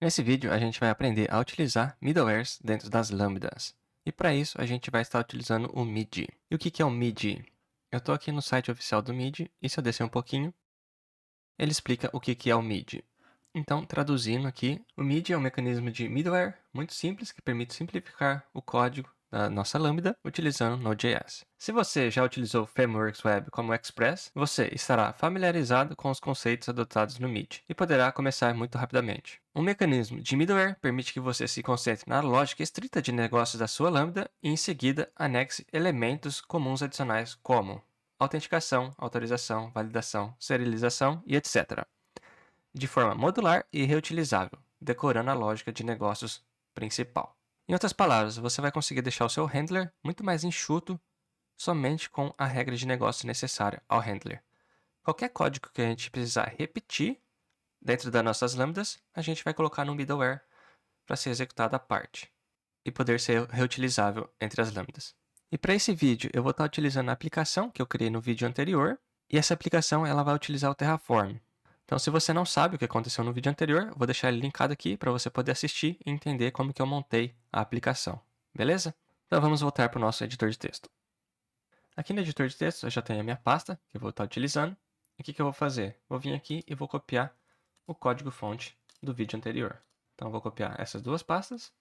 Nesse vídeo, a gente vai aprender a utilizar middlewares dentro das lambdas. E para isso, a gente vai estar utilizando o MIDI. E o que é o MIDI? Eu estou aqui no site oficial do MIDI, e se eu descer um pouquinho, ele explica o que é o MIDI. Então, traduzindo aqui, o MIDI é um mecanismo de middleware muito simples que permite simplificar o código da nossa lambda utilizando Node.js. Se você já utilizou frameworks web como o Express, você estará familiarizado com os conceitos adotados no MIDI e poderá começar muito rapidamente. Um mecanismo de middleware permite que você se concentre na lógica estrita de negócios da sua lambda e em seguida anexe elementos comuns adicionais como autenticação, autorização, validação, serialização e etc. de forma modular e reutilizável, decorando a lógica de negócios principal. Em outras palavras, você vai conseguir deixar o seu handler muito mais enxuto somente com a regra de negócio necessária ao handler. Qualquer código que a gente precisar repetir dentro das nossas lambdas, a gente vai colocar no middleware para ser executado à parte e poder ser reutilizável entre as lambdas. E para esse vídeo, eu vou estar utilizando a aplicação que eu criei no vídeo anterior, e essa aplicação ela vai utilizar o Terraform. Então, se você não sabe o que aconteceu no vídeo anterior, eu vou deixar ele linkado aqui para você poder assistir e entender como que eu montei a aplicação. Beleza? Então, vamos voltar para o nosso editor de texto. Aqui no editor de texto, eu já tenho a minha pasta, que eu vou estar utilizando. E o que eu vou fazer? Vou vir aqui e vou copiar o código-fonte do vídeo anterior. Então, eu vou copiar essas duas pastas.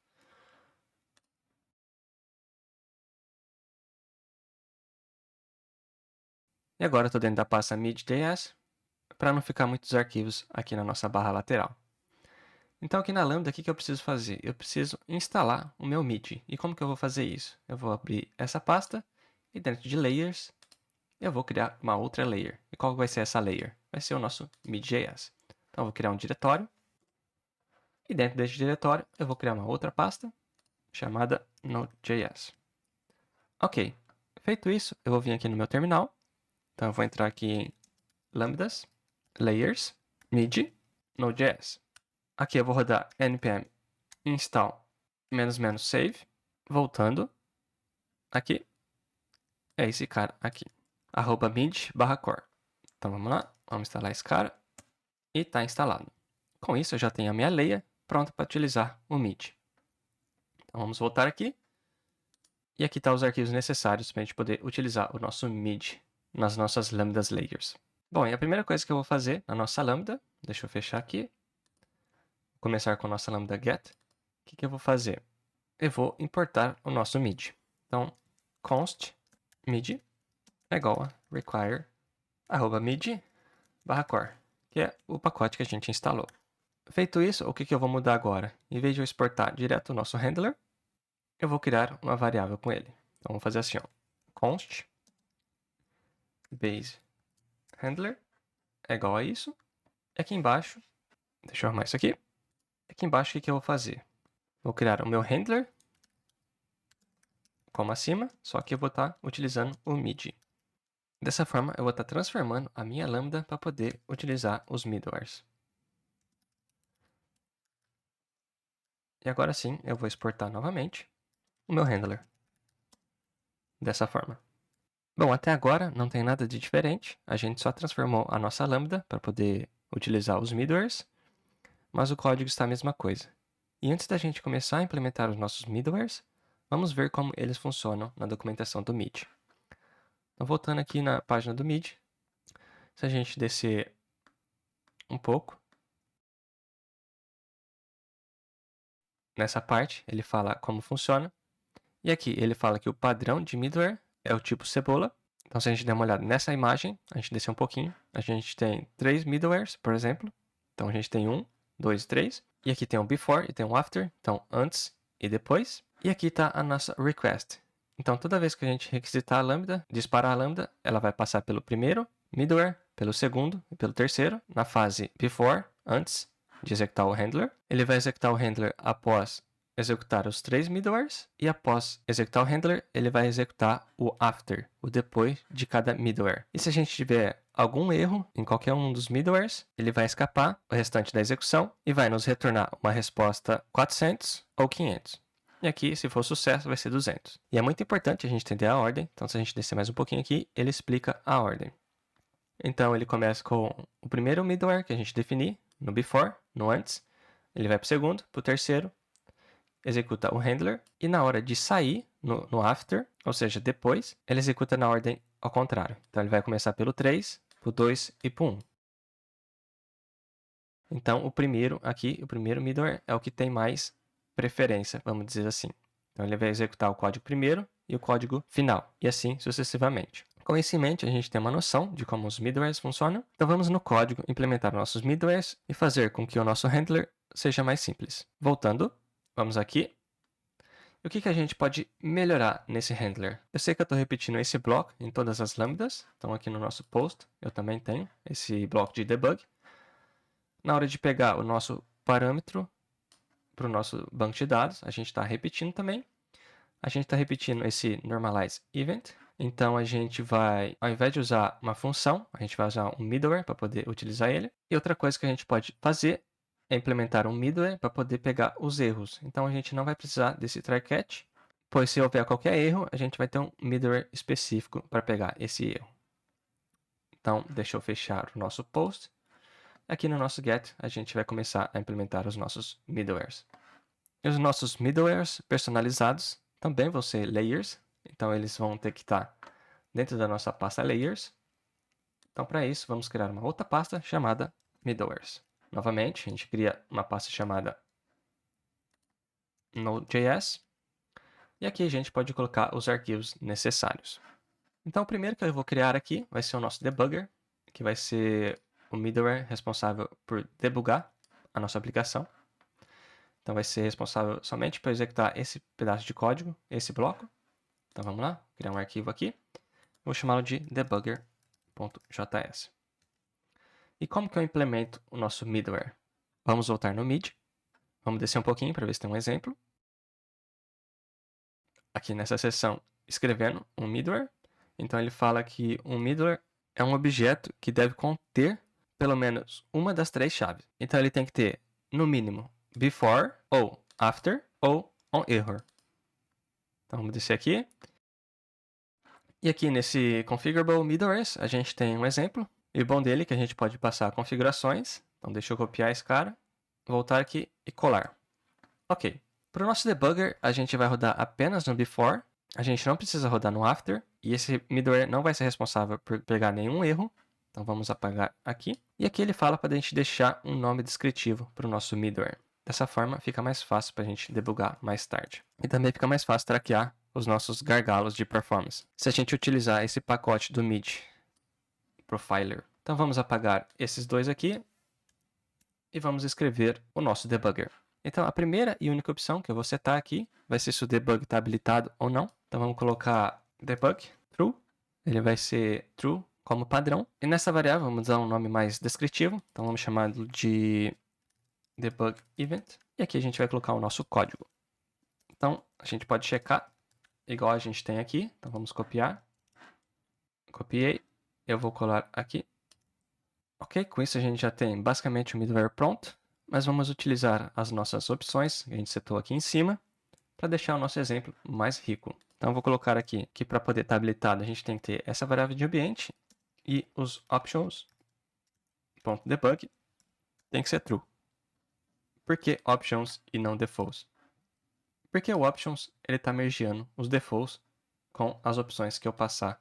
E agora eu estou dentro da pasta mid.js, para não ficar muitos arquivos aqui na nossa barra lateral. Então aqui na Lambda, o que eu preciso fazer? Eu preciso instalar o meu MIDI. E como que eu vou fazer isso? Eu vou abrir essa pasta e dentro de Layers, eu vou criar uma outra layer. E qual vai ser essa layer? Vai ser o nosso mid.js. Então eu vou criar um diretório. E dentro desse diretório, eu vou criar uma outra pasta chamada Node.js. Ok, feito isso, eu vou vir aqui no meu terminal. Então eu vou entrar aqui em Lambdas, Layers, MIDI, Node.js. Aqui eu vou rodar npm install --save. Voltando aqui, é esse cara aqui, @mid/core. Então vamos lá, vamos instalar esse cara e está instalado. Com isso eu já tenho a minha layer pronta para utilizar o MIDI. Então vamos voltar aqui. E aqui estão os arquivos necessários para a gente poder utilizar o nosso MIDI nas nossas lambdas layers. Bom, e a primeira coisa que eu vou fazer na nossa lambda, deixa eu fechar aqui, vou começar com a nossa lambda get. O que eu vou fazer? Eu vou importar o nosso MIDI. Então, const MIDI é igual a require @midi/core, que é o pacote que a gente instalou. Feito isso, o que eu vou mudar agora? Em vez de eu exportar direto o nosso handler, eu vou criar uma variável com ele. Então, vamos fazer assim, ó, const base handler é igual a isso. E aqui embaixo, deixa eu arrumar isso aqui. Aqui embaixo, o que eu vou fazer? Vou criar o meu handler, como acima, só que eu vou estar utilizando o MIDI. Dessa forma, eu vou estar transformando a minha lambda para poder utilizar os middlewares. E agora sim, eu vou exportar novamente o meu handler. Dessa forma. Bom, até agora não tem nada de diferente. A gente só transformou a nossa lambda para poder utilizar os middlewares, mas o código está a mesma coisa. E antes da gente começar a implementar os nossos middlewares, vamos ver como eles funcionam na documentação do MIDI. Então, voltando aqui na página do MIDI, se a gente descer um pouco, nessa parte ele fala como funciona. E aqui ele fala que o padrão de middleware é o tipo cebola. Então, se a gente der uma olhada nessa imagem, a gente descer um pouquinho, a gente tem 3 middlewares, por exemplo. Então, a gente tem 1, 2 e 3. E aqui tem um before e tem um after. Então, antes e depois. E aqui está a nossa request. Então, toda vez que a gente requisitar a lambda, disparar a lambda, ela vai passar pelo primeiro middleware, pelo segundo e pelo terceiro, na fase before, antes de executar o handler. Ele vai executar o handler após executar os 3 middlewares, e após executar o handler, ele vai executar o after, o depois de cada middleware. E se a gente tiver algum erro em qualquer um dos middlewares, ele vai escapar o restante da execução e vai nos retornar uma resposta 400 ou 500. E aqui, se for sucesso, vai ser 200. E é muito importante a gente entender a ordem, então se a gente descer mais um pouquinho aqui, ele explica a ordem. Então ele começa com o primeiro middleware que a gente definir, no before, no antes. ele vai para o segundo, para o terceiro, executa o handler, e na hora de sair, no after, ou seja, depois, ele executa na ordem ao contrário. Então, ele vai começar pelo 3, para o 2 e para o 1. Então, o primeiro aqui, o primeiro middleware, é o que tem mais preferência, vamos dizer assim. Então, ele vai executar o código primeiro e o código final, e assim sucessivamente. Com isso em mente, a gente tem uma noção de como os middlewares funcionam. Então, vamos no código implementar nossos middlewares e fazer com que o nosso handler seja mais simples. Voltando, vamos aqui. E o que a gente pode melhorar nesse handler? Eu sei que eu estou repetindo esse bloco em todas as lambdas. Então, aqui no nosso post, eu também tenho esse bloco de debug. Na hora de pegar o nosso parâmetro para o nosso banco de dados, a gente está repetindo também. A gente está repetindo esse normalize event. Então, a gente vai, ao invés de usar uma função, a gente vai usar um middleware para poder utilizar ele. E outra coisa que a gente pode fazer é implementar um middleware para poder pegar os erros. Então, a gente não vai precisar desse try catch, pois se houver qualquer erro, a gente vai ter um middleware específico para pegar esse erro. Então, deixa eu fechar o nosso post. Aqui no nosso get, a gente vai começar a implementar os nossos middlewares. E os nossos middlewares personalizados também vão ser layers. Então, eles vão ter que estar dentro da nossa pasta layers. Então, para isso, vamos criar uma outra pasta chamada middlewares. Novamente, a gente cria uma pasta chamada Node.js. E aqui a gente pode colocar os arquivos necessários. Então, o primeiro que eu vou criar aqui vai ser o nosso debugger, que vai ser o middleware responsável por debugar a nossa aplicação. Então, vai ser responsável somente por executar esse pedaço de código, esse bloco. Então, vamos lá, criar um arquivo aqui. Vou chamá-lo de debugger.js. E como que eu implemento o nosso middleware? Vamos voltar no mid. Vamos descer um pouquinho para ver se tem um exemplo. Aqui nessa seção, escrevendo um middleware. Então, ele fala que um middleware é um objeto que deve conter pelo menos uma das 3 chaves. Então, ele tem que ter, no mínimo, before, ou after, ou on error. Então, vamos descer aqui. E aqui nesse Configurable Middlewares, a gente tem um exemplo. E o bom dele é que a gente pode passar configurações. Então, deixa eu copiar esse cara, voltar aqui e colar. Ok. Para o nosso debugger, a gente vai rodar apenas no before. A gente não precisa rodar no after. E esse middleware não vai ser responsável por pegar nenhum erro. Então, vamos apagar aqui. E aqui ele fala para a gente deixar um nome descritivo para o nosso middleware. Dessa forma, fica mais fácil para a gente debugar mais tarde. E também fica mais fácil traquear os nossos gargalos de performance, se a gente utilizar esse pacote do MID Profiler. Então, vamos apagar esses dois aqui e vamos escrever o nosso debugger. Então, a primeira e única opção que eu vou setar aqui vai ser se o debug está habilitado ou não. Então, vamos colocar debug true. Ele vai ser true como padrão. E nessa variável, vamos dar um nome mais descritivo. Então, vamos chamá-lo de debug event. E aqui a gente vai colocar o nosso código. Então, a gente pode checar igual a gente tem aqui. Então, vamos copiar. Copiei. Eu vou colar aqui. Ok, com isso a gente já tem basicamente o middleware pronto. Mas vamos utilizar as nossas opções que a gente setou aqui em cima para deixar o nosso exemplo mais rico. Então, eu vou colocar aqui que para poder estar habilitado, a gente tem que ter essa variável de ambiente e os options.debug tem que ser true. Por que options e não defaults? Porque o options ele está mergeando os defaults com as opções que eu passar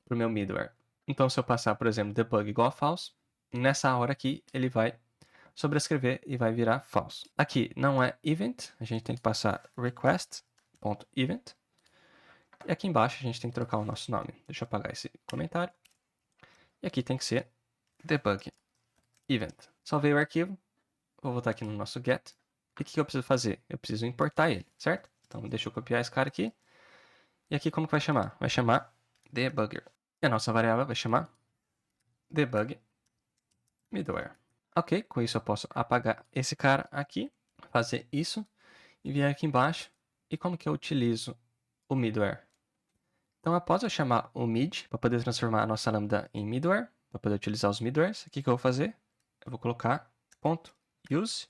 para o meu middleware. Então, se eu passar, por exemplo, debug igual a false, nessa hora aqui ele vai sobrescrever e vai virar false. Aqui não é event, a gente tem que passar request.event. E aqui embaixo a gente tem que trocar o nosso nome. Deixa eu apagar esse comentário. E aqui tem que ser debug event. Salvei o arquivo. Vou voltar aqui no nosso get. E o que eu preciso fazer? Eu preciso importar ele, certo? Então deixa eu copiar esse cara aqui. E aqui como que vai chamar? Vai chamar debugger. E a nossa variável vai chamar debug middleware. Ok, com isso eu posso apagar esse cara aqui, fazer isso e vir aqui embaixo. E como que eu utilizo o middleware? Então, após eu chamar o mid, para poder transformar a nossa lambda em middleware, para poder utilizar os middlewares, o que eu vou fazer? Eu vou colocar .use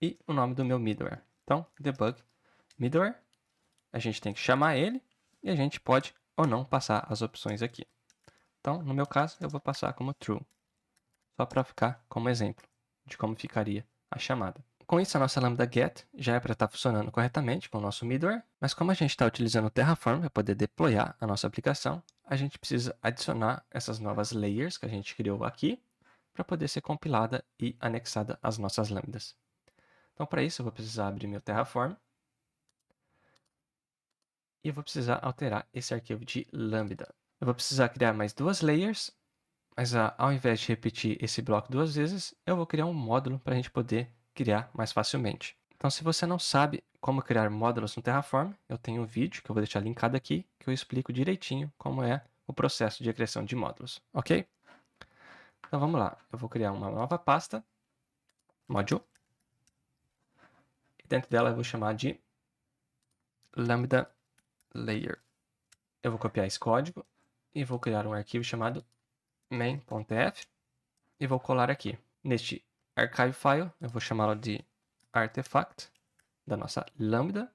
e o nome do meu middleware. Então, debug middleware, a gente tem que chamar ele e a gente pode ou não passar as opções aqui. Então, no meu caso, eu vou passar como true, só para ficar como exemplo de como ficaria a chamada. Com isso, a nossa lambda get já é para estar funcionando corretamente com o nosso middleware, mas como a gente está utilizando o Terraform para poder deployar a nossa aplicação, a gente precisa adicionar essas novas layers que a gente criou aqui para poder ser compilada e anexada às nossas lambdas. Então, para isso, eu vou precisar abrir meu Terraform e eu vou precisar alterar esse arquivo de lambda. Eu vou precisar criar mais duas layers, mas ao invés de repetir esse bloco duas vezes, eu vou criar um módulo para a gente poder criar mais facilmente. Então, se você não sabe como criar módulos no Terraform, eu tenho um vídeo que eu vou deixar linkado aqui, que eu explico direitinho como é o processo de criação de módulos, ok? Então, vamos lá. Eu vou criar uma nova pasta, module, e dentro dela eu vou chamar de lambda layer. Eu vou copiar esse código e vou criar um arquivo chamado main.tf e vou colar aqui. Neste archive file, eu vou chamá-lo de artifact da nossa lambda.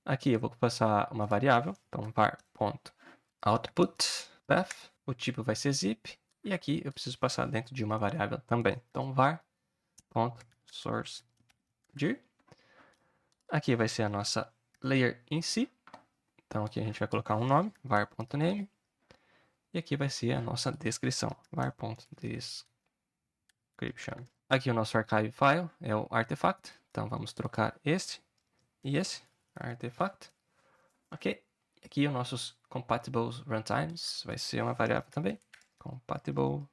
Aqui eu vou passar uma variável, então var.output.path, o tipo vai ser zip, e aqui eu preciso passar dentro de uma variável também. Então var.sourcedir. Aqui vai ser a nossa layer em si. Então aqui a gente vai colocar um nome, var.name. E aqui vai ser a nossa descrição, var.description. Aqui o nosso archive file é o artifact. Então vamos trocar este e esse, artifact. Ok. Aqui os nossos compatible runtimes vai ser uma variável também. Compatible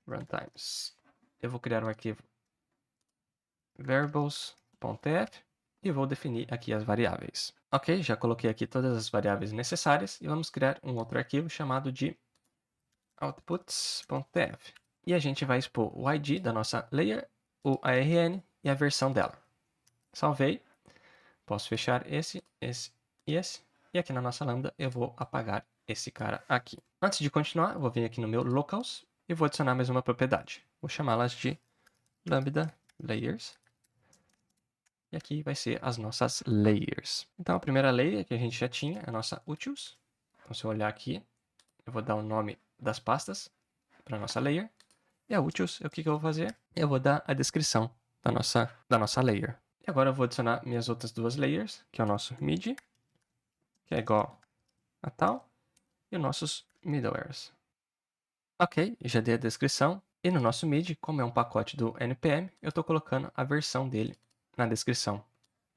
runtimes. Eu vou criar um arquivo variables.tf e vou definir aqui as variáveis. Ok, já coloquei aqui todas as variáveis necessárias e vamos criar um outro arquivo chamado de outputs.tf. E a gente vai expor o ID da nossa layer, o ARN e a versão dela. Salvei. Posso fechar esse e esse. E aqui na nossa lambda eu vou apagar esse cara aqui. Antes de continuar, eu vou vir aqui no meu locals e vou adicionar mais uma propriedade. Vou chamá-las de lambda layers. E aqui vai ser as nossas layers. Então a primeira layer que a gente já tinha é a nossa utils. Então se eu olhar aqui, eu vou dar o nome das pastas para a nossa layer. E a utils, o que eu vou fazer? Eu vou dar a descrição da nossa layer. E agora eu vou adicionar minhas outras duas layers, que é o nosso mid, que é igual a tal, e os nossos middlewares. Ok, já dei a descrição. E no nosso mid, como é um pacote do npm, eu estou colocando a versão dele na descrição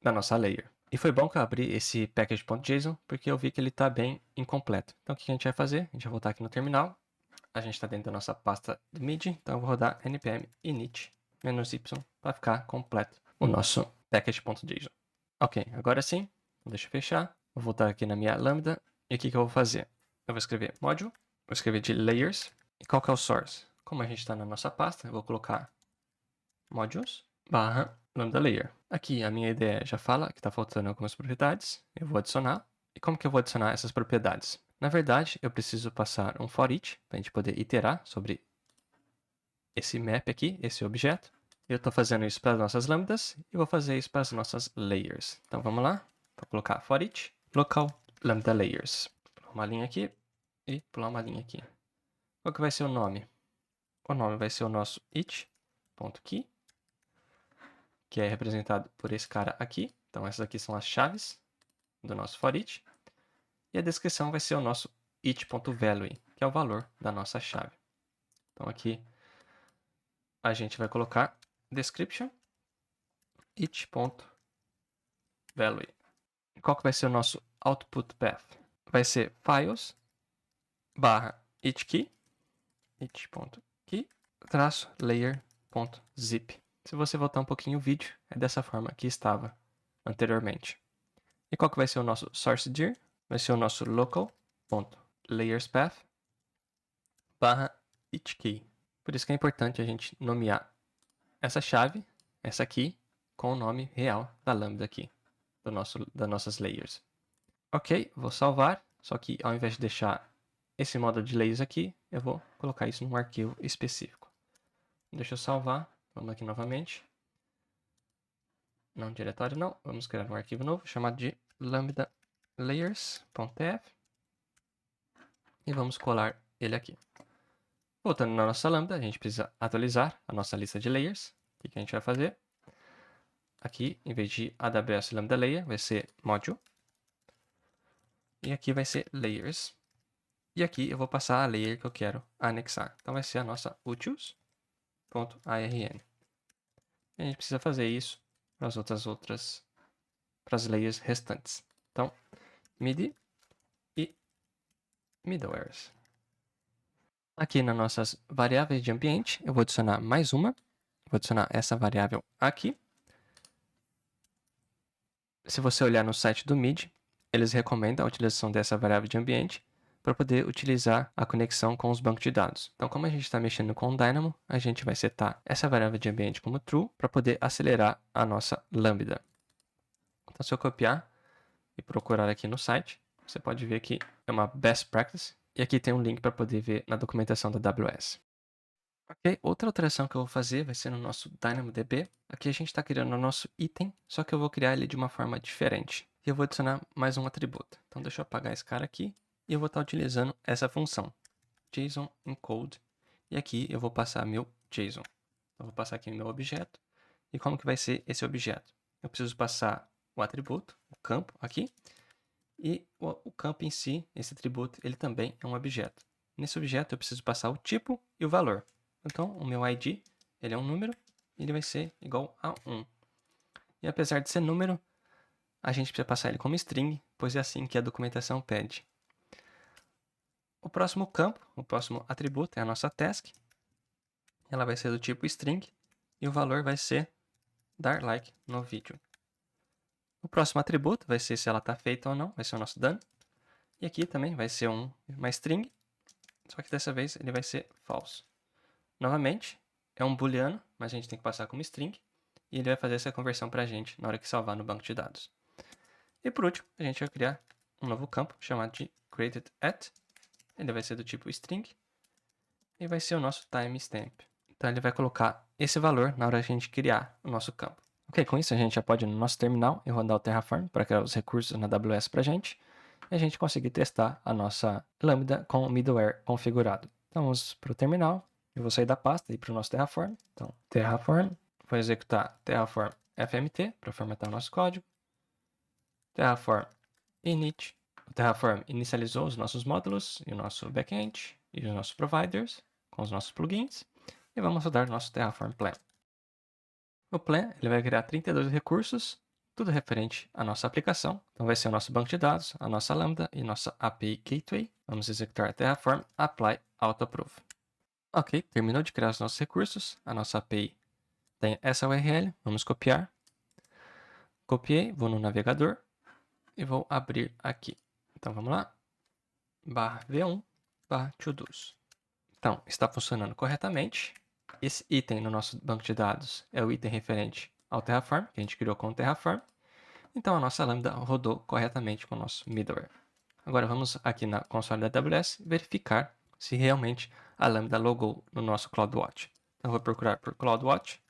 da nossa layer. E foi bom que eu abri esse package.json, porque eu vi que ele está bem incompleto. Então o que a gente vai fazer? A gente vai voltar aqui no terminal. A gente está dentro da nossa pasta do mid, então eu vou rodar npm init -y para ficar completo o nosso package.json. Ok, agora sim, deixa eu fechar. Vou voltar aqui na minha lambda. E o que eu vou fazer? Eu vou escrever module, vou escrever de layers. E qual que é o source? Como a gente está na nossa pasta, eu vou colocar modules barra lambda layer. Aqui a minha ideia já fala que está faltando algumas propriedades. Eu vou adicionar. E como que eu vou adicionar essas propriedades? Na verdade, eu preciso passar um for each para a gente poder iterar sobre esse map aqui, esse objeto. Eu estou fazendo isso para as nossas lambdas e vou fazer isso para as nossas layers. Então vamos lá. Vou colocar for each local lambda layers. Pular uma linha aqui e pular uma linha aqui. Qual que vai ser o nome? O nome vai ser o nosso each.key, que é representado por esse cara aqui. Então essas aqui são as chaves do nosso for each. E a descrição vai ser o nosso each.value, que é o valor da nossa chave. Então aqui a gente vai colocar description each.value. Qual que vai ser o nosso output path? Vai ser files barra each.key traço layer.zip. Se você voltar um pouquinho o vídeo, é dessa forma que estava anteriormente. E qual que vai ser o nosso source.dir? Vai ser o nosso local.layerspath barra each.key. Por isso que é importante a gente nomear essa chave, essa aqui, com o nome real da lambda aqui, das nossas layers. Ok, vou salvar, só que ao invés de deixar esse módulo de layers aqui, eu vou colocar isso num arquivo específico. Deixa eu salvar, vamos aqui novamente. Não diretório não, vamos criar um arquivo novo chamado de lambda layers.tf e vamos colar ele aqui. Voltando na nossa lambda, a gente precisa atualizar a nossa lista de layers. O que a gente vai fazer? aqui, em vez de AWS Lambda Layer, vai ser Module. E aqui vai ser Layers. E aqui eu vou passar a layer que eu quero anexar. Então vai ser a nossa utils.arn. A gente precisa fazer isso para para as layers restantes. Então, MIDI e middlewares. Aqui nas nossas variáveis de ambiente, eu vou adicionar mais uma. Vou adicionar essa variável aqui. Se você olhar no site do MIDI, eles recomendam a utilização dessa variável de ambiente para poder utilizar a conexão com os bancos de dados. Então, como a gente está mexendo com o Dynamo, a gente vai setar essa variável de ambiente como true para poder acelerar a nossa lambda. Então, se eu copiar e procurar aqui no site, você pode ver que é uma best practice. E aqui tem um link para poder ver na documentação da AWS. Ok, outra alteração que eu vou fazer vai ser no nosso DynamoDB. Aqui a gente está criando o nosso item, só que eu vou criar ele de uma forma diferente. E eu vou adicionar mais um atributo. Então deixa eu apagar esse cara aqui e eu vou estar utilizando essa função, JSON encode. E aqui eu vou passar meu JSON. Então, eu vou passar aqui meu objeto. E como que vai ser esse objeto? Eu preciso passar o atributo, o campo aqui. E o campo em si, esse atributo, ele também é um objeto. Nesse objeto eu preciso passar o tipo e o valor. Então, o meu ID, ele é um número, e ele vai ser igual a 1. E apesar de ser número, a gente precisa passar ele como string, pois é assim que a documentação pede. O próximo campo, o próximo atributo é a nossa task. Ela vai ser do tipo string, e o valor vai ser dar like no vídeo. O próximo atributo vai ser se ela está feita ou não, vai ser o nosso done. E aqui também vai ser uma string, só que dessa vez ele vai ser false. Novamente, é um booleano, mas a gente tem que passar como string. E ele vai fazer essa conversão para a gente na hora que salvar no banco de dados. E por último, a gente vai criar um novo campo chamado de createdAt. Ele vai ser do tipo string. E vai ser o nosso timestamp. Então ele vai colocar esse valor na hora que a gente criar o nosso campo. Ok, com isso a gente já pode ir no nosso terminal e rodar o Terraform para criar os recursos na AWS para a gente. E a gente conseguir testar a nossa Lambda com o middleware configurado. Então vamos para o terminal. Eu vou sair da pasta e ir para o nosso Terraform. Então, Terraform, vou executar Terraform FMT para formatar o nosso código. Terraform init. O Terraform inicializou os nossos módulos e o nosso backend e os nossos providers com os nossos plugins. E vamos rodar o nosso Terraform Plan. O Plan ele vai criar 32 recursos, tudo referente à nossa aplicação. Então vai ser o nosso banco de dados, a nossa Lambda e nossa API Gateway. Vamos executar Terraform Apply Autoapprove. Ok, terminou de criar os nossos recursos. A nossa API tem essa URL, vamos copiar. Copiei, vou no navegador e vou abrir aqui. Então vamos lá, /v1 /todos. Então, está funcionando corretamente. Esse item no nosso banco de dados é o item referente ao Terraform, que a gente criou com o Terraform. Então, a nossa Lambda rodou corretamente com o nosso middleware. Agora, vamos aqui na console da AWS verificar se realmente a Lambda logou no nosso CloudWatch. Então, eu vou procurar por CloudWatch.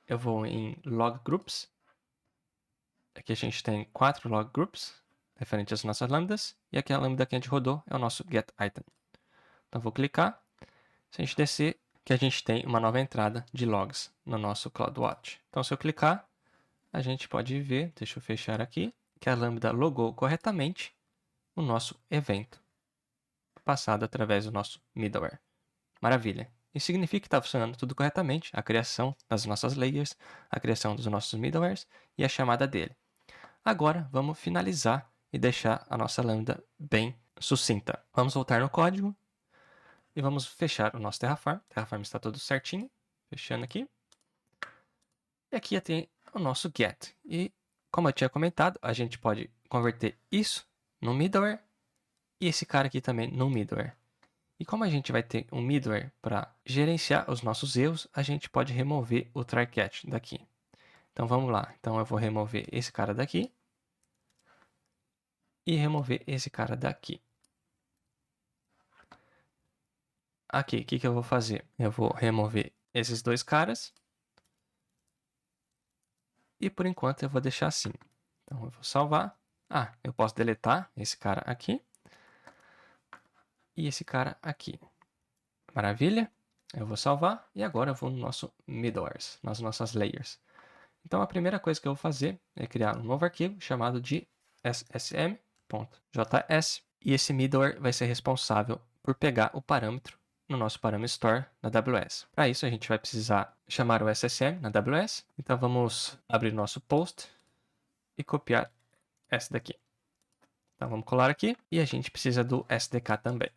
Eu vou em Log Groups. Aqui a gente tem 4 Log Groups referentes às nossas Lambdas. E aqui a Lambda que a gente rodou é o nosso GetItem. Então, vou clicar. Se a gente descer, que a gente tem uma nova entrada de logs no nosso CloudWatch. Então, se eu clicar, a gente pode ver, deixa eu fechar aqui, que a Lambda logou corretamente o nosso evento, passado através do nosso middleware. Maravilha! Isso significa que está funcionando tudo corretamente, a criação das nossas layers, a criação dos nossos middlewares e a chamada dele. Agora, vamos finalizar e deixar a nossa Lambda bem sucinta. Vamos voltar no código e vamos fechar o nosso Terraform. O Terraform está todo certinho. Fechando aqui. E aqui tem o nosso get. E como eu tinha comentado, a gente pode converter isso no middleware e esse cara aqui também no middleware. E como a gente vai ter um middleware para gerenciar os nossos erros, a gente pode remover o try-catch daqui. Então vamos lá. Então eu vou remover esse cara daqui e remover esse cara daqui. Aqui, o que eu vou fazer? Eu vou remover esses dois caras. E por enquanto eu vou deixar assim. Então eu vou salvar. Ah, eu posso deletar esse cara aqui. E esse cara aqui. Maravilha. Eu vou salvar. E agora eu vou no nosso middlewares, nas nossas layers. Então a primeira coisa que eu vou fazer é criar um novo arquivo chamado de ssm.js e esse middleware vai ser responsável por pegar o parâmetro no nosso Parameter Store na AWS. Para isso a gente vai precisar chamar o SSM na AWS. Então vamos abrir nosso post e copiar essa daqui. Então vamos colar aqui e a gente precisa do SDK também.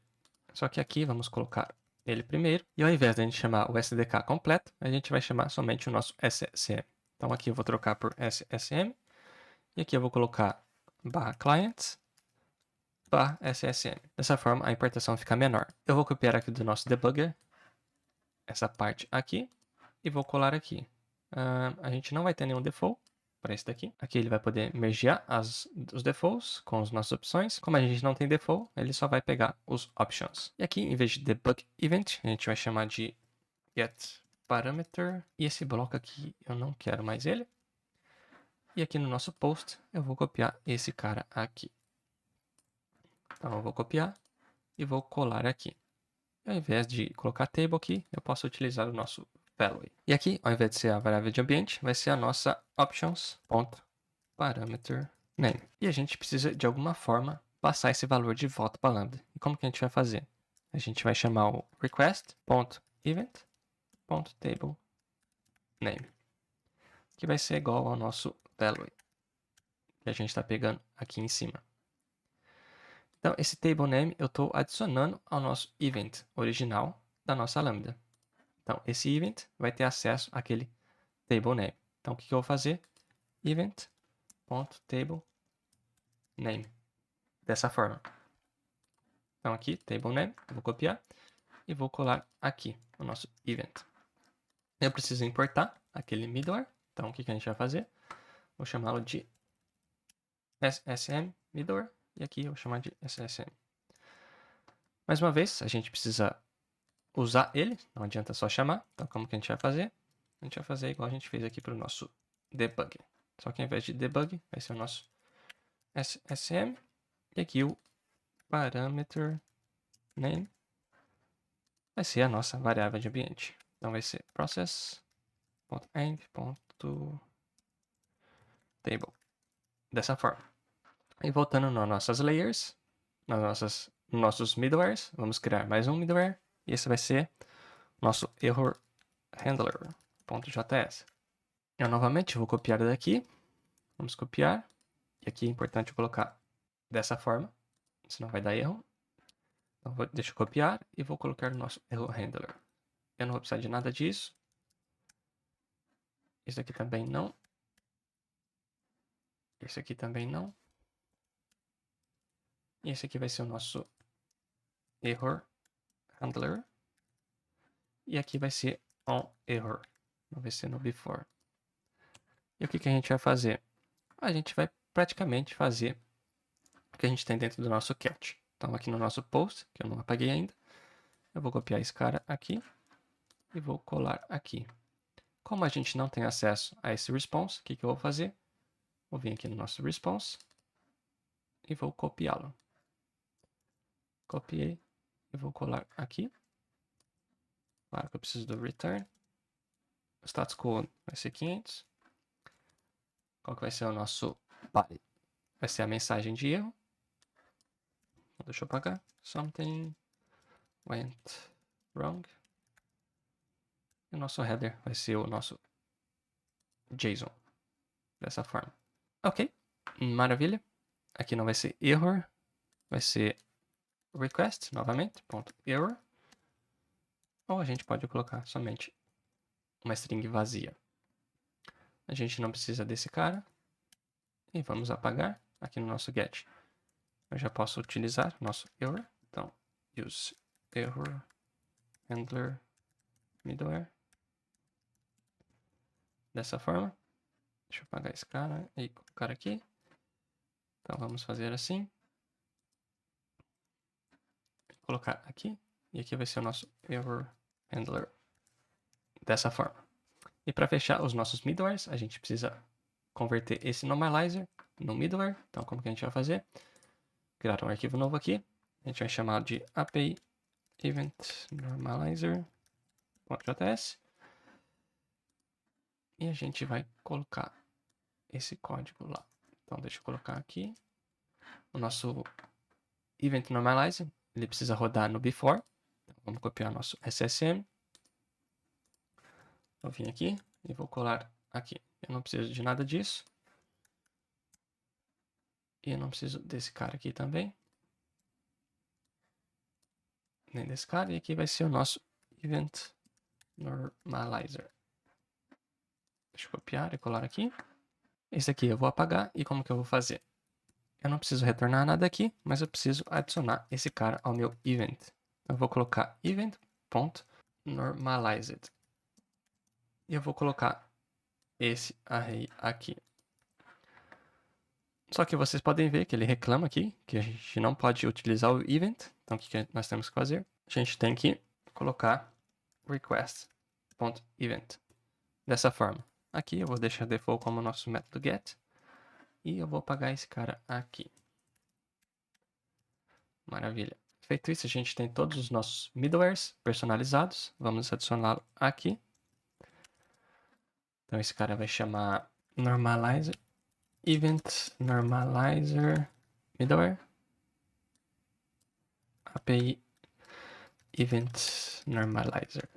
Só que aqui vamos colocar ele primeiro e ao invés de a gente chamar o SDK completo, a gente vai chamar somente o nosso SSM. Então aqui eu vou trocar por SSM e aqui eu vou colocar /clients /SSM. Dessa forma a importação fica menor. Eu vou copiar aqui do nosso debugger essa parte aqui e vou colar aqui. A gente não vai ter nenhum default para esse daqui. Aqui ele vai poder mergear os defaults com as nossas opções. Como a gente não tem default, ele só vai pegar os options. E aqui, em vez de debug event, a gente vai chamar de get parameter. E esse bloco aqui, eu não quero mais ele. E aqui no nosso post, eu vou copiar esse cara aqui. Então, eu vou copiar e vou colar aqui. Ao invés de colocar table aqui, eu posso utilizar o nosso value. E aqui, ao invés de ser a variável de ambiente, vai ser a nossa options.parameter name. E a gente precisa, de alguma forma, passar esse valor de volta para a Lambda. E como que a gente vai fazer? A gente vai chamar o request.event.tableName, que vai ser igual ao nosso value, que a gente está pegando aqui em cima. Então, esse table name eu estou adicionando ao nosso event original da nossa Lambda. Então, esse event vai ter acesso àquele table name. Então, o que eu vou fazer? Event.table name. Dessa forma. Então, aqui, table name, eu vou copiar e vou colar aqui o nosso event. Eu preciso importar aquele middleware. Então, o que a gente vai fazer? Vou chamá-lo de SSM middleware e aqui eu vou chamar de SSM. Mais uma vez, a gente precisa usar ele, não adianta só chamar. Então, como que a gente vai fazer? A gente vai fazer igual a gente fez aqui para o nosso debug. Só que ao invés de debug, vai ser o nosso SSM e aqui o parameter name vai ser a nossa variável de ambiente. Então vai ser process.end.table. Dessa forma. E voltando nas nossas layers, nos nossos middlewares, vamos criar mais um middleware. E esse vai ser nosso error handler.js. Eu novamente vou copiar daqui. Vamos copiar. E aqui é importante eu colocar dessa forma, senão vai dar erro. Então, deixa eu copiar e vou colocar o nosso error handler. Eu não vou precisar de nada disso. Isso aqui também não. Esse aqui também não. E esse aqui vai ser o nosso error handler. E aqui vai ser on error. Não vai ser no before. E o que a gente vai fazer? A gente vai praticamente fazer o que a gente tem dentro do nosso catch. Então aqui no nosso post, que eu não apaguei ainda, eu vou copiar esse cara aqui e vou colar aqui. Como a gente não tem acesso a esse response, o que eu vou fazer? Vou vir aqui no nosso response e vou copiá-lo. Copiei e vou colar aqui. Claro que eu preciso do return. O status code vai ser 500. Qual que vai ser o nosso body? Vai ser a mensagem de erro. Deixa eu apagar. Something went wrong. E o nosso header vai ser o nosso JSON. Dessa forma. Ok. Maravilha. Aqui não vai ser error. Vai ser request, novamente, ponto error. Ou a gente pode colocar somente uma string vazia. A gente não precisa desse cara. E vamos apagar aqui no nosso get. Eu já posso utilizar o nosso error. Então, use error handler middleware. Dessa forma. Deixa eu apagar esse cara e colocar aqui. Então, vamos fazer assim. Colocar aqui. E aqui vai ser o nosso error handler. Dessa forma. E para fechar os nossos middlewares, a gente precisa converter esse normalizer no middleware. Então, como que a gente vai fazer? Criar um arquivo novo aqui. A gente vai chamar de API Event Normalizer.js. E a gente vai colocar esse código lá. Então, deixa eu colocar aqui. O nosso Event Normalizer, ele precisa rodar no before. Então, vamos copiar nosso SSM. Vou vir aqui e vou colar aqui. Eu não preciso de nada disso. E eu não preciso desse cara aqui também. Nem desse cara. E aqui vai ser o nosso Event Normalizer. Deixa eu copiar e colar aqui. Esse aqui eu vou apagar. E como que eu vou fazer? Eu não preciso retornar nada aqui, mas eu preciso adicionar esse cara ao meu event. Eu vou colocar event.normalized. E eu vou colocar esse array aqui. Só que vocês podem ver que ele reclama aqui, que a gente não pode utilizar o event. Então, o que nós temos que fazer? A gente tem que colocar request.event. Dessa forma. Aqui eu vou deixar default como nosso método get. E eu vou apagar esse cara aqui. Maravilha. Feito isso, a gente tem todos os nossos middlewares personalizados. Vamos adicioná-lo aqui. Então, esse cara vai chamar normalizer, event normalizer middleware, API event normalizer.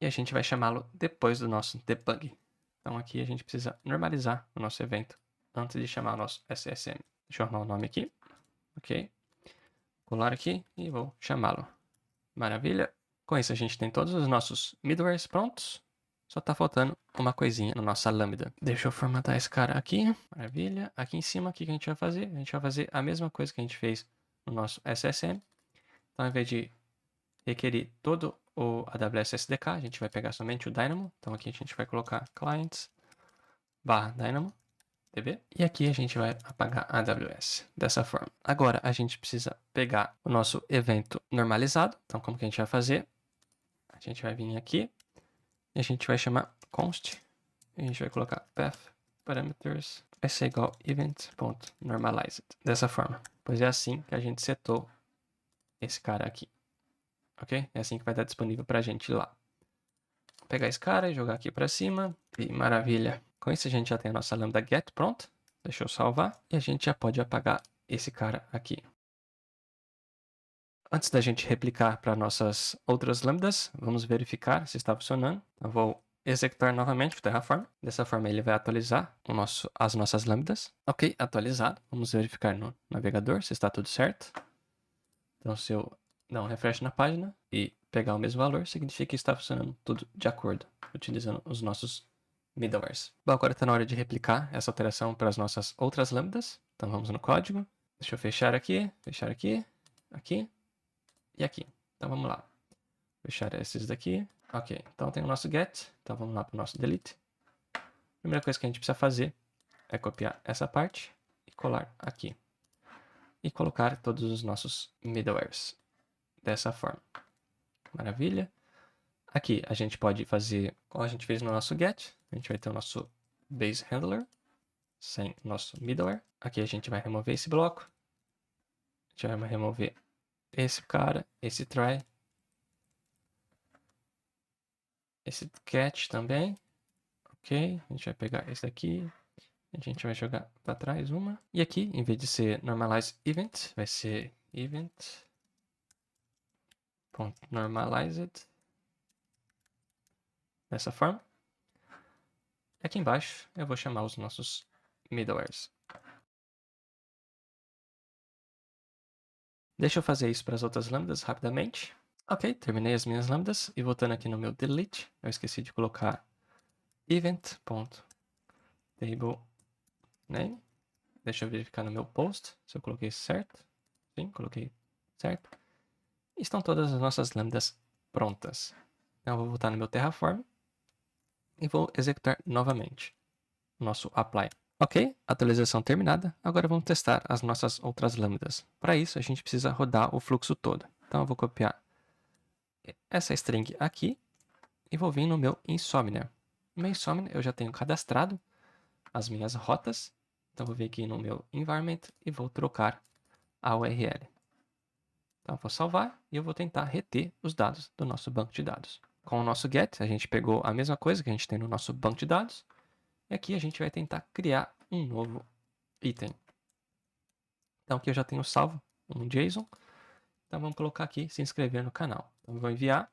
E a gente vai chamá-lo depois do nosso debug. Então, aqui a gente precisa normalizar o nosso evento antes de chamar o nosso SSM. Deixa eu arrumar o nome aqui. Ok. Colar aqui e vou chamá-lo. Maravilha. Com isso, a gente tem todos os nossos middlewares prontos. Só está faltando uma coisinha na nossa lambda. Deixa eu formatar esse cara aqui. Maravilha. Aqui em cima, o que a gente vai fazer? A gente vai fazer a mesma coisa que a gente fez no nosso SSM. Então, ao invés de requerir todo o AWS SDK, a gente vai pegar somente o Dynamo. Então, aqui a gente vai colocar clients/Dynamo. DB. E aqui a gente vai apagar a AWS dessa forma. Agora a gente precisa pegar o nosso evento normalizado. Então, como que a gente vai fazer? A gente vai vir aqui e a gente vai chamar const. E a gente vai colocar path parameters vai ser igual event.normalized. Dessa forma. Pois é assim que a gente setou esse cara aqui. Ok? É assim que vai estar disponível para a gente lá. Vou pegar esse cara e jogar aqui para cima. E maravilha. Com isso a gente já tem a nossa lambda get pronta. Deixa eu salvar. E a gente já pode apagar esse cara aqui. Antes da gente replicar para nossas outras lambdas, vamos verificar se está funcionando. Eu vou executar novamente o Terraform. Dessa forma ele vai atualizar as nossas lambdas. Ok, atualizado. Vamos verificar no navegador se está tudo certo. Então se eu dar um refresh na página e pegar o mesmo valor, significa que está funcionando tudo de acordo, utilizando os nossos middlewares. Bom, agora está na hora de replicar essa alteração para as nossas outras lambdas. Então vamos no código. Deixa eu fechar aqui, aqui e aqui. Então vamos lá. Fechar esses daqui. Ok, então tem o nosso get. Então vamos lá para o nosso delete. A primeira coisa que a gente precisa fazer é copiar essa parte e colar aqui. E colocar todos os nossos middlewares dessa forma. Maravilha. Aqui a gente pode fazer como a gente fez no nosso get. A gente vai ter o nosso base handler sem nosso middleware. Aqui a gente vai remover esse bloco. A gente vai remover esse cara, esse try, esse catch também. Ok, a gente vai pegar esse daqui. A gente vai jogar para trás uma. E aqui, em vez de ser normalize event, vai ser event.normalized. Dessa forma. E aqui embaixo eu vou chamar os nossos middlewares. Deixa eu fazer isso para as outras lambdas rapidamente. Ok, terminei as minhas lambdas. E voltando aqui no meu delete, eu esqueci de colocar event.tableName. Deixa eu verificar no meu post se eu coloquei certo. Sim, coloquei certo. E estão todas as nossas lambdas prontas. Então eu vou voltar no meu Terraform e vou executar novamente o nosso apply. Ok, atualização terminada. Agora vamos testar as nossas outras lambdas. Para isso, a gente precisa rodar o fluxo todo. Então eu vou copiar essa string aqui e vou vir no meu Insomnia. No meu Insomnia eu já tenho cadastrado as minhas rotas. Então vou vir aqui no meu environment e vou trocar a URL. Então eu vou salvar e eu vou tentar reter os dados do nosso banco de dados. Com o nosso get, a gente pegou a mesma coisa que a gente tem no nosso banco de dados. E aqui a gente vai tentar criar um novo item. Então aqui eu já tenho salvo um JSON. Então vamos colocar aqui, se inscrever no canal. Então eu vou enviar.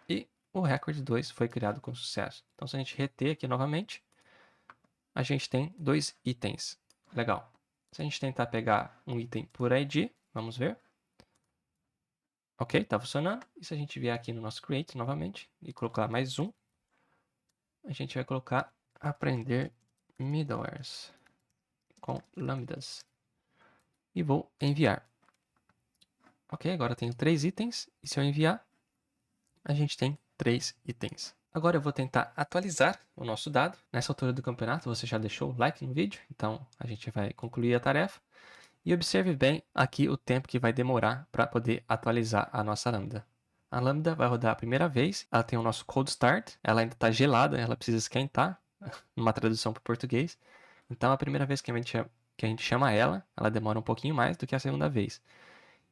E o recorde 2 foi criado com sucesso. Então se a gente reter aqui novamente, a gente tem 2 itens. Legal. Se a gente tentar pegar um item por ID, vamos ver. Ok, está funcionando. E se a gente vier aqui no nosso create novamente e colocar mais um, a gente vai colocar aprender middlewares com lambdas. E vou enviar. Ok, agora eu tenho 3 itens. E se eu enviar, a gente tem 3 itens. Agora eu vou tentar atualizar o nosso dado. Nessa altura do campeonato, você já deixou o like no vídeo, então a gente vai concluir a tarefa. E observe bem aqui o tempo que vai demorar para poder atualizar a nossa lambda. A lambda vai rodar a primeira vez, ela tem o nosso cold start, ela ainda está gelada, ela precisa esquentar, numa tradução para o português. Então a primeira vez que a gente chama ela demora um pouquinho mais do que a segunda vez.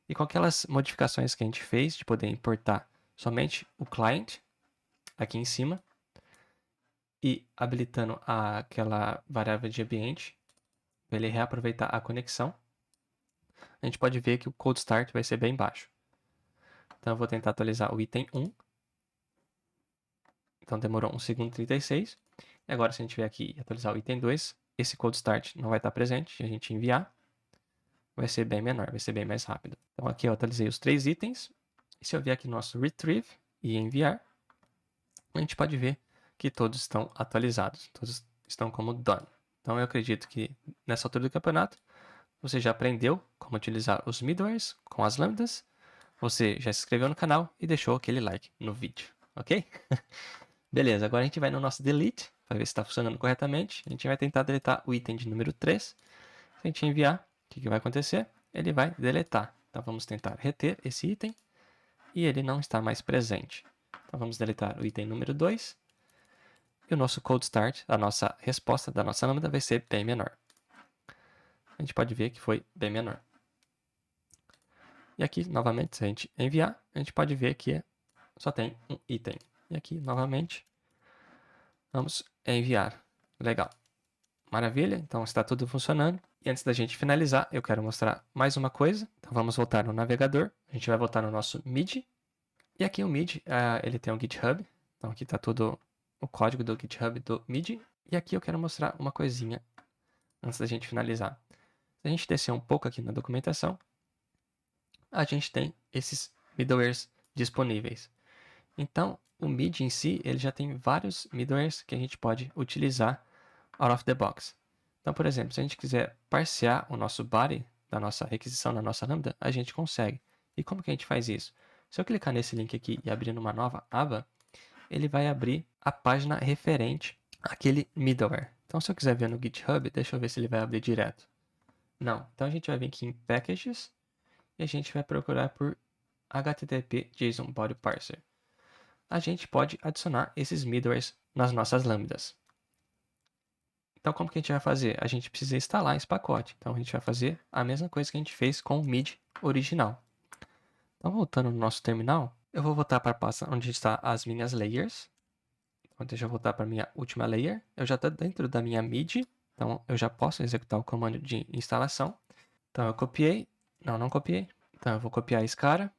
E com aquelas modificações que a gente fez de poder importar somente o client aqui em cima e habilitando aquela variável de ambiente para ele reaproveitar a conexão, a gente pode ver que o cold start vai ser bem baixo. Então eu vou tentar atualizar o item 1. Então demorou 1 segundo e 36. E agora se a gente vier aqui e atualizar o item 2, esse cold start não vai estar presente. Se a gente enviar, vai ser bem menor, vai ser bem mais rápido. Então aqui eu atualizei os 3 itens. E se eu vier aqui no nosso retrieve e enviar, a gente pode ver que todos estão atualizados. Todos estão como done. Então eu acredito que nessa altura do campeonato, você já aprendeu como utilizar os middlewares com as lambdas. Você já se inscreveu no canal e deixou aquele like no vídeo, ok? Beleza, agora a gente vai no nosso delete, para ver se está funcionando corretamente. A gente vai tentar deletar o item de número 3. Se a gente enviar, o que vai acontecer? Ele vai deletar. Então vamos tentar reter esse item e ele não está mais presente. Então vamos deletar o item número 2. E o nosso cold start, a nossa resposta da nossa lambda vai ser bem menor. A gente pode ver que foi bem menor. E aqui, novamente, se a gente enviar, a gente pode ver que só tem um item. E aqui, novamente, vamos enviar. Legal. Maravilha, então está tudo funcionando. E antes da gente finalizar, eu quero mostrar mais uma coisa. Então vamos voltar no navegador. A gente vai voltar no nosso MIDI. E aqui o MIDI, ele tem um GitHub. Então aqui está todo o código do GitHub do MIDI. E aqui eu quero mostrar uma coisinha antes da gente finalizar. Se a gente descer um pouco aqui na documentação, a gente tem esses middlewares disponíveis. Então, o MIDI em si, ele já tem vários middlewares que a gente pode utilizar out of the box. Então, por exemplo, se a gente quiser parsear o nosso body da nossa requisição na nossa lambda, a gente consegue. E como que a gente faz isso? Se eu clicar nesse link aqui e abrir numa nova aba, ele vai abrir a página referente àquele middleware. Então, se eu quiser ver no GitHub, deixa eu ver se ele vai abrir direto. Não. Então, a gente vai vir aqui em Packages e a gente vai procurar por HTTP JSON Body Parser. A gente pode adicionar esses middlewares nas nossas lambdas. Então, como que a gente vai fazer? A gente precisa instalar esse pacote. Então, a gente vai fazer a mesma coisa que a gente fez com o MIDI original. Então, voltando no nosso terminal, eu vou voltar para a pasta onde está as minhas layers. Então, deixa eu voltar para a minha última layer. Eu já estou dentro da minha MIDI, então eu já posso executar o comando de instalação. Então, eu copiei. Não copiei. Então, eu vou copiar esse cara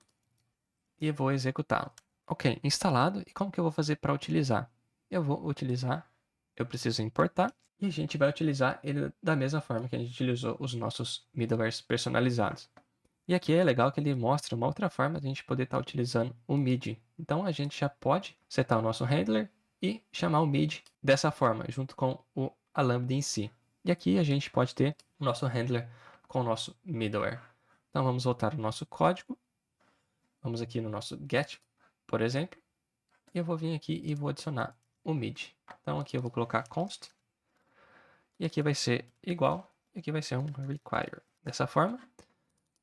e vou executá-lo. Ok, instalado. E como que eu vou fazer para utilizar? Eu preciso importar e a gente vai utilizar ele da mesma forma que a gente utilizou os nossos middlewares personalizados. E aqui é legal que ele mostra uma outra forma de a gente poder estar utilizando o MIDI. Então a gente já pode setar o nosso handler e chamar o MIDI dessa forma, junto com a lambda em si. E aqui a gente pode ter o nosso handler com o nosso middleware. Então vamos voltar ao nosso código. Vamos aqui no nosso get, por exemplo. E eu vou vir aqui e vou adicionar o MIDI. Então aqui eu vou colocar const. E aqui vai ser igual. E aqui vai ser um require. Dessa forma.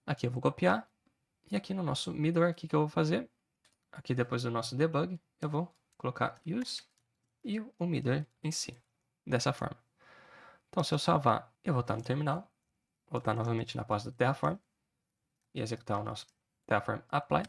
Aqui eu vou copiar. E aqui no nosso middleware, o que eu vou fazer? Aqui depois do nosso debug, eu vou colocar use e o middleware em si. Dessa forma. Então se eu salvar, eu vou estar no terminal. Voltar novamente na pasta do Terraform. E executar o nosso Terraform apply.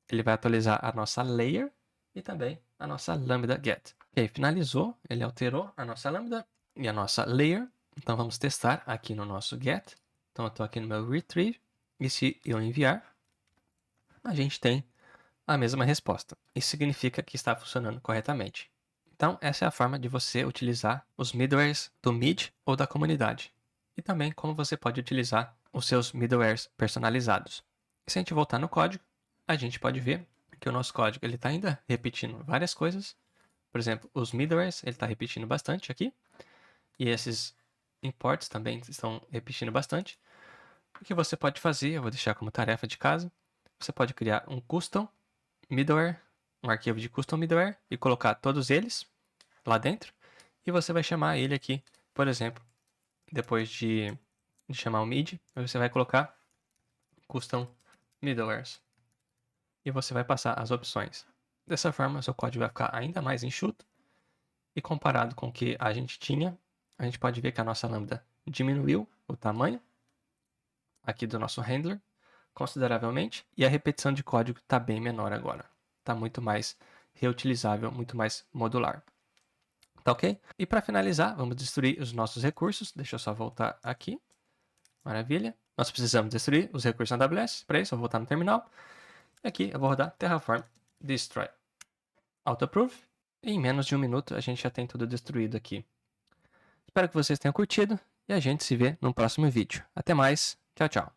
ele vai atualizar a nossa layer e também a nossa lambda get. Ok, finalizou, ele alterou a nossa lambda e a nossa layer. Então vamos testar aqui no nosso get. Então eu estou aqui no meu retrieve e se eu enviar, a gente tem a mesma resposta. Isso significa que está funcionando corretamente. Então essa é a forma de você utilizar os middlewares do Mid ou da comunidade. E também como você pode utilizar os seus middlewares personalizados. E se a gente voltar no código, a gente pode ver que o nosso código está ainda repetindo várias coisas. Por exemplo, os middlewares, ele está repetindo bastante aqui. E esses imports também estão repetindo bastante. O que você pode fazer, eu vou deixar como tarefa de casa, você pode criar um custom middleware, um arquivo de custom middleware e colocar todos eles lá dentro. E você vai chamar ele aqui, por exemplo, depois de chamar o mid, você vai colocar custom middlewares. E você vai passar as opções. Dessa forma, seu código vai ficar ainda mais enxuto. E comparado com o que a gente tinha, a gente pode ver que a nossa lambda diminuiu o tamanho aqui do nosso handler consideravelmente. E a repetição de código está bem menor agora. Está muito mais reutilizável, muito mais modular. Tá ok? E para finalizar, vamos destruir os nossos recursos. Deixa eu só voltar aqui. Maravilha. Nós precisamos destruir os recursos na AWS. Para isso, eu vou voltar no terminal. E aqui eu vou rodar Terraform Destroy. Autoapprove. E em menos de um minuto a gente já tem tudo destruído aqui. Espero que vocês tenham curtido e a gente se vê no próximo vídeo. Até mais. Tchau, tchau.